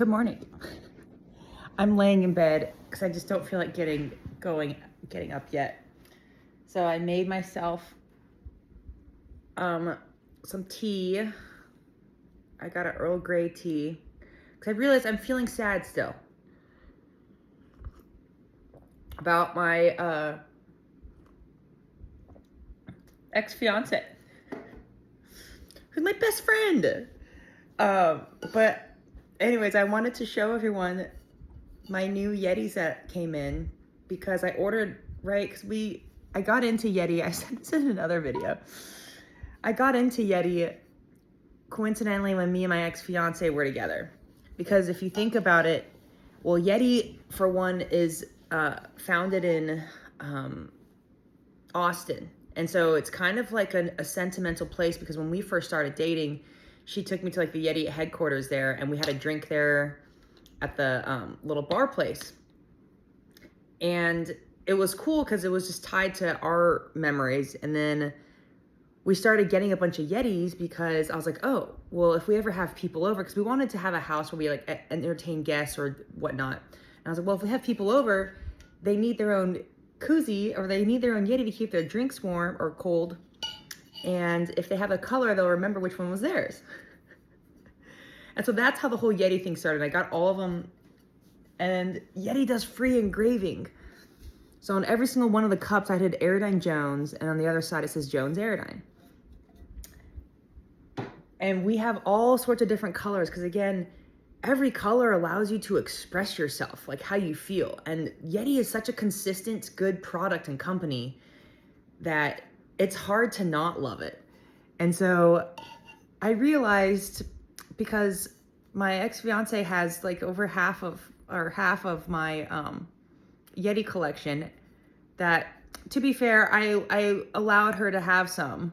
Good morning. I'm laying in bed because I just don't feel like getting up yet. So I made myself some tea. I got an Earl Grey tea because I realized I'm feeling sad still about my ex-fiance, who's my best friend. But anyways, I wanted to show everyone my new Yetis that came in because I ordered, right? Because I got into Yeti. I said this in another video. I got into Yeti coincidentally when me and my ex-fiance were together. Because if you think about it, well, Yeti, for one, is founded in Austin. And so it's kind of like a sentimental place because when we first started dating, she took me to like the Yeti headquarters there and we had a drink there at the little bar place. And it was cool because it was just tied to our memories. And then we started getting a bunch of Yetis because I was like, oh, well, if we ever have people over, because we wanted to have a house where we like entertain guests or whatnot. And I was like, well, if we have people over, they need their own koozie or they need their own Yeti to keep their drinks warm or cold. And if they have a color, they'll remember which one was theirs. And so that's how the whole Yeti thing started. I got all of them. And Yeti does free engraving. So on every single one of the cups, I did Airdyne Jones. And on the other side, it says Jones Airdyne. And we have all sorts of different colors. Because again, every color allows you to express yourself, like how you feel. And Yeti is such a consistent, good product and company that it's hard to not love it. And so I realized, because my ex-fiance has like over half of my Yeti collection, that to be fair, I allowed her to have some,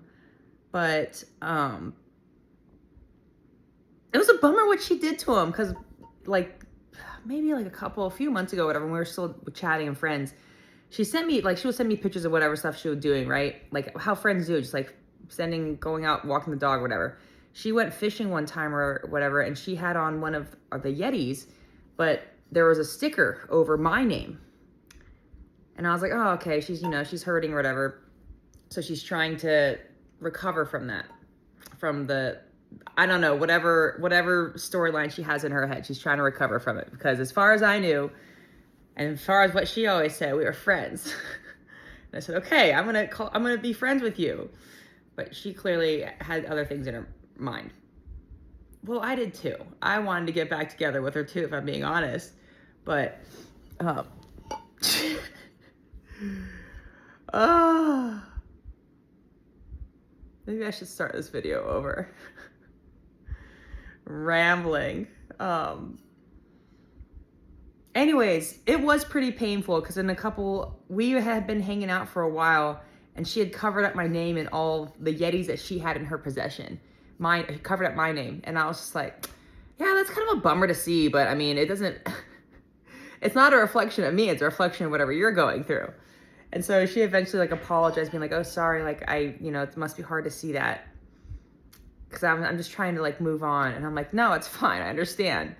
but it was a bummer what she did to him, because like maybe like a few months ago, whatever, when we were still chatting and friends, she sent me, like, she would send me pictures of whatever stuff she was doing, right? Like how friends do, just like going out, walking the dog, whatever. She went fishing one time or whatever, and she had on one of the Yetis, but there was a sticker over my name. And I was like, oh, okay, she's hurting or whatever. So she's trying to recover from that, from the, I don't know, whatever storyline she has in her head. She's trying to recover from it, because as far as I knew, and as far as what she always said, we were friends. And I said, okay, I'm gonna be friends with you. But she clearly had other things in her mind. Well, I did too. I wanted to get back together with her too, if I'm being honest. But, maybe I should start this video over. Rambling. Anyways, it was pretty painful because we had been hanging out for a while, and she had covered up my name in all the Yetis that she had in her possession. Covered up my name. And I was just like, yeah, that's kind of a bummer to see, but I mean, it's not a reflection of me, it's a reflection of whatever you're going through. And so she eventually like apologized, being like, oh, sorry, like it must be hard to see that, because I'm just trying to like move on. And I'm like, no, it's fine, I understand.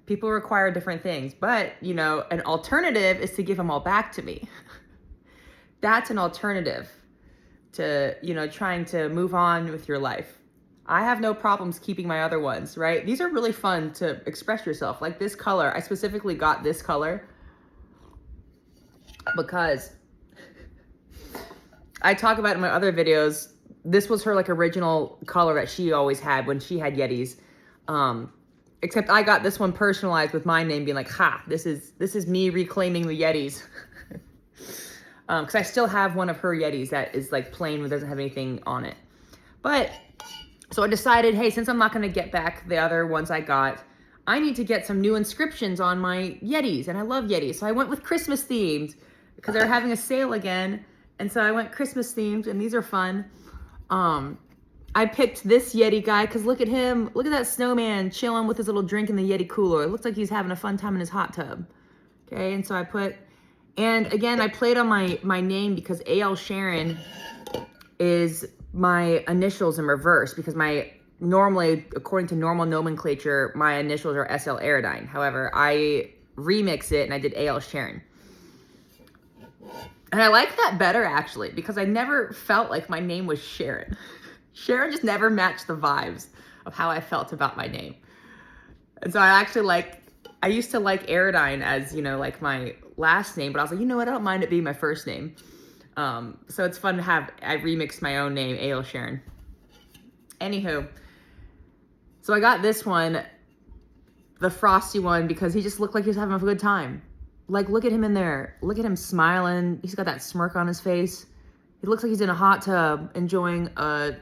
People require different things, but an alternative is to give them all back to me. That's an alternative to, trying to move on with your life. I have no problems keeping my other ones, right? These are really fun to express yourself. Like this color, I specifically got this color because I talk about it in my other videos. This was her like original color that she always had when she had Yetis. Except I got this one personalized with my name, being like, ha, this is me reclaiming the Yetis. Because I still have one of her Yetis that is like plain, but doesn't have anything on it. But, so I decided, hey, since I'm not going to get back the other ones I got, I need to get some new inscriptions on my Yetis. And I love Yetis. So I went with Christmas themed because they're having a sale again. And so I went Christmas themed, and these are fun. I picked this Yeti guy because look at him. Look at that snowman chilling with his little drink in the Yeti cooler. It looks like he's having a fun time in his hot tub. Okay, and so and again, I played on my name because A.L. Sharon is my initials in reverse, because my normally, according to normal nomenclature, my initials are SL Aerodyne. However, I remix it and I did AL Sharon. And I like that better, actually, because I never felt like my name was Sharon. Sharon just never matched the vibes of how I felt about my name. And so I used to like Aerodyne as, like my last name, but I was like, you know what, I don't mind it being my first name. So it's fun to I remixed my own name, A.L. Sharon. Anywho, so I got this one, the frosty one, because he just looked like he was having a good time. Like, look at him in there. Look at him smiling. He's got that smirk on his face. He looks like he's in a hot tub enjoying a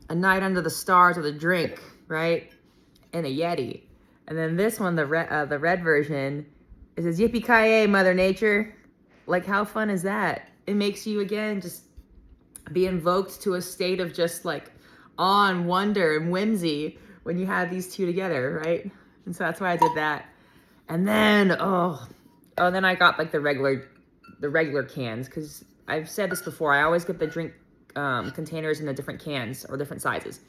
night under the stars with a drink, right? And a Yeti. And then this one, the red version, it says, "Yippee-ki-yay, Mother Nature." Like, how fun is that? It makes you, again, just be invoked to a state of just, like, awe and wonder and whimsy when you have these two together, right? And so that's why I did that. And then, then I got, like, the regular cans, because I've said this before. I always get the drink containers in the different cans or different sizes.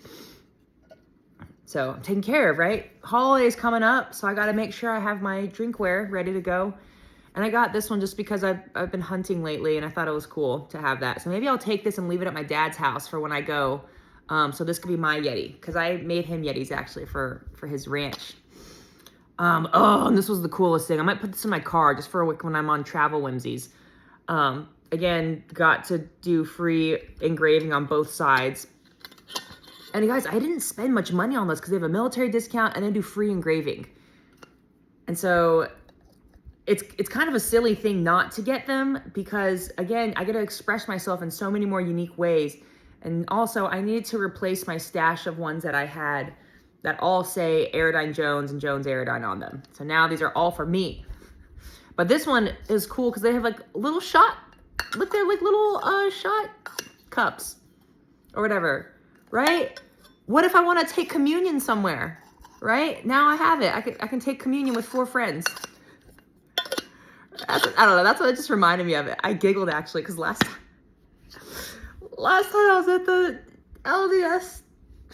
So I'm taken care of, right? Holiday's coming up, so I got to make sure I have my drinkware ready to go. And I got this one just because I've been hunting lately, and I thought it was cool to have that. So maybe I'll take this and leave it at my dad's house for when I go. So this could be my Yeti, because I made him Yetis, actually, for his ranch. And this was the coolest thing. I might put this in my car just for a week when I'm on travel whimsies. Again, got to do free engraving on both sides. And you guys, I didn't spend much money on this because they have a military discount and they do free engraving. And so it's kind of a silly thing not to get them because, again, I get to express myself in so many more unique ways. And also, I needed to replace my stash of ones that I had that all say Aerodyne Jones and Jones Aerodyne on them. So now these are all for me. But this one is cool because they have like little shot, look, they're like little shot cups or whatever, right? What if I want to take communion somewhere, right? Now I have it. I can take communion with 4 friends. I don't know. That's what it just reminded me of it. I giggled actually because last time I was at the LDS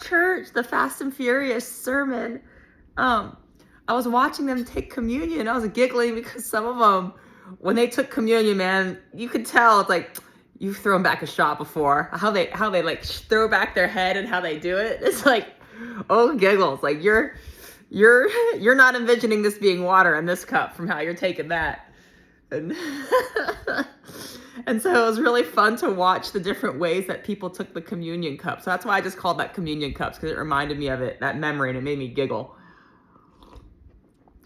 church, the Fast and Furious sermon, I was watching them take communion. I was giggling because some of them, when they took communion, man, you could tell it's like you've thrown back a shot before. How they like throw back their head and how they do it. It's like, oh, giggles. Like you're not envisioning this being water in this cup from how you're taking that. And and so it was really fun to watch the different ways that people took the communion cup. So that's why I just called that communion cups, because it reminded me of it, that memory, and it made me giggle.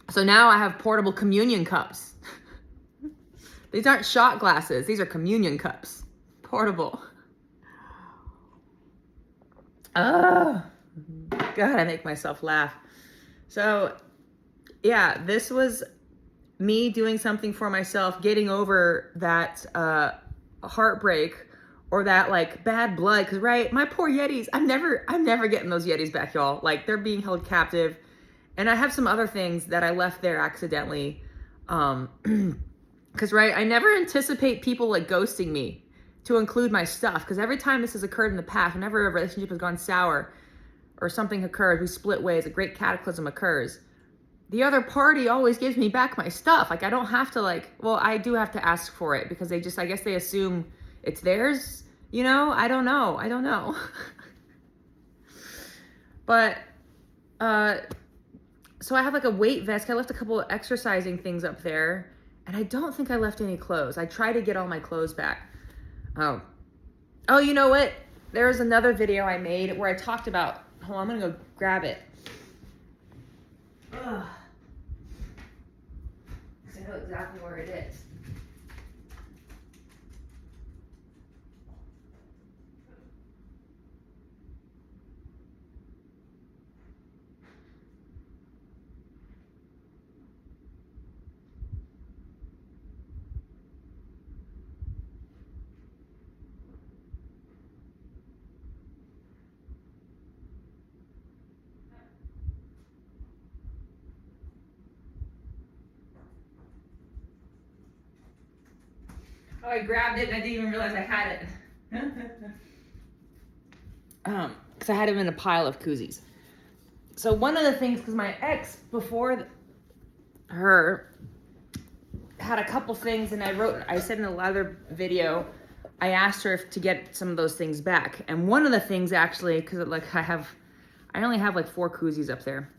So now I have portable communion cups. These aren't shot glasses. These are communion cups. Portable. Oh, God, I make myself laugh. So, yeah, this was me doing something for myself, getting over that heartbreak or that like bad blood. Because, right, my poor Yetis, I'm never getting those Yetis back, y'all. Like, they're being held captive. And I have some other things that I left there accidentally. Because, right, I never anticipate people like ghosting me to include my stuff. Because every time this has occurred in the past, whenever a relationship has gone sour or something occurs, we split ways, a great cataclysm occurs, the other party always gives me back my stuff. Like, I don't have to I do have to ask for it because I guess they assume it's theirs, you know? I don't know. But, so I have like a weight vest. I left a couple of exercising things up there, and I don't think I left any clothes. I tried to get all my clothes back. Oh, you know what? There was another video I made where I talked about, hold on, I'm gonna go grab it. Ugh. I know exactly where it is. Oh, I grabbed it and I didn't even realize I had it. because I had them in a pile of koozies. So one of the things, because my ex before her had a couple things, and I said in a other video, I asked her to get some of those things back. And one of the things actually, because like I only have like 4 koozies up there.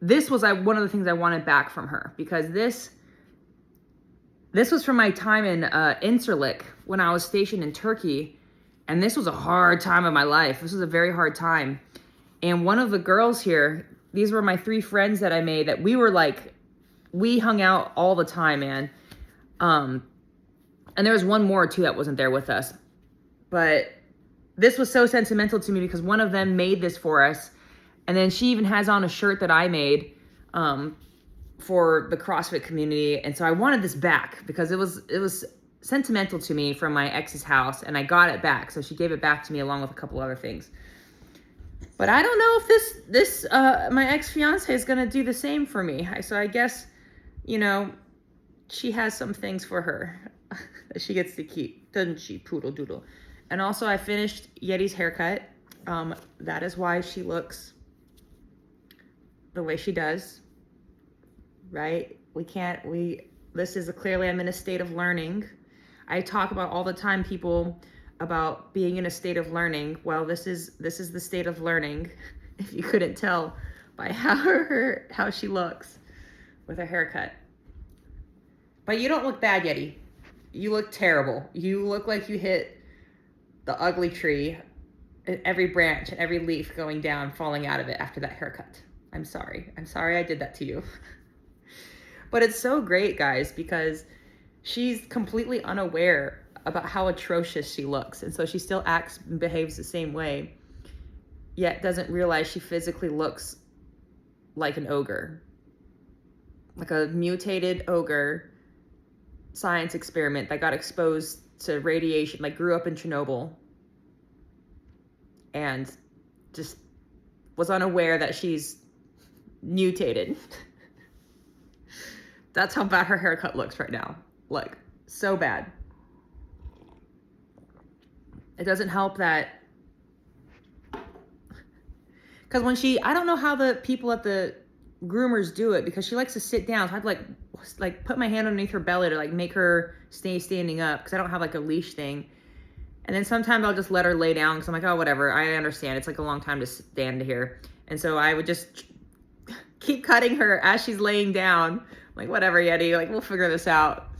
This was one of the things I wanted back from her, because this was from my time in Incirlik when I was stationed in Turkey. And this was a hard time of my life. This was a very hard time. And one of the girls here, these were my 3 friends that I made, that we hung out all the time, man. And there was one more too that wasn't there with us. But this was so sentimental to me because one of them made this for us. And then she even has on a shirt that I made for the CrossFit community. And so I wanted this back because it was sentimental to me from my ex's house, and I got it back. So she gave it back to me along with a couple other things. But I don't know if this my ex-fiance is going to do the same for me. So I guess, she has some things for her that she gets to keep, doesn't she, poodle doodle? And also I finished Yeti's haircut. That is why she looks the way she does, right? This is clearly I'm in a state of learning. I talk about all the time, people, about being in a state of learning. Well, this is the state of learning, if you couldn't tell by how she looks with her haircut. But you don't look bad, Yeti. You look terrible. You look like you hit the ugly tree, every branch and every leaf going down, falling out of it after that haircut. I'm sorry. I'm sorry I did that to you. But it's so great, guys, because she's completely unaware about how atrocious she looks. And so she still acts and behaves the same way, yet doesn't realize she physically looks like an ogre. Like a mutated ogre science experiment that got exposed to radiation, like grew up in Chernobyl, and just was unaware that she's mutated. That's how bad her haircut looks right now. Like, so bad. It doesn't help that, because when I don't know how the people at the groomers do it, because she likes to sit down. So I have to like put my hand underneath her belly to like make her stay standing up, because I don't have like a leash thing. And then sometimes I'll just let her lay down, because I'm like, oh, whatever, I understand. It's like a long time to stand here. And so I would just keep cutting her as she's laying down. Like, whatever, Yeti, like, we'll figure this out.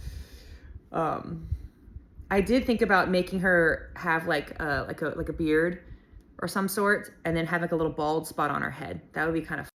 I did think about making her have like a beard or some sort, and then have like a little bald spot on her head. That would be kind of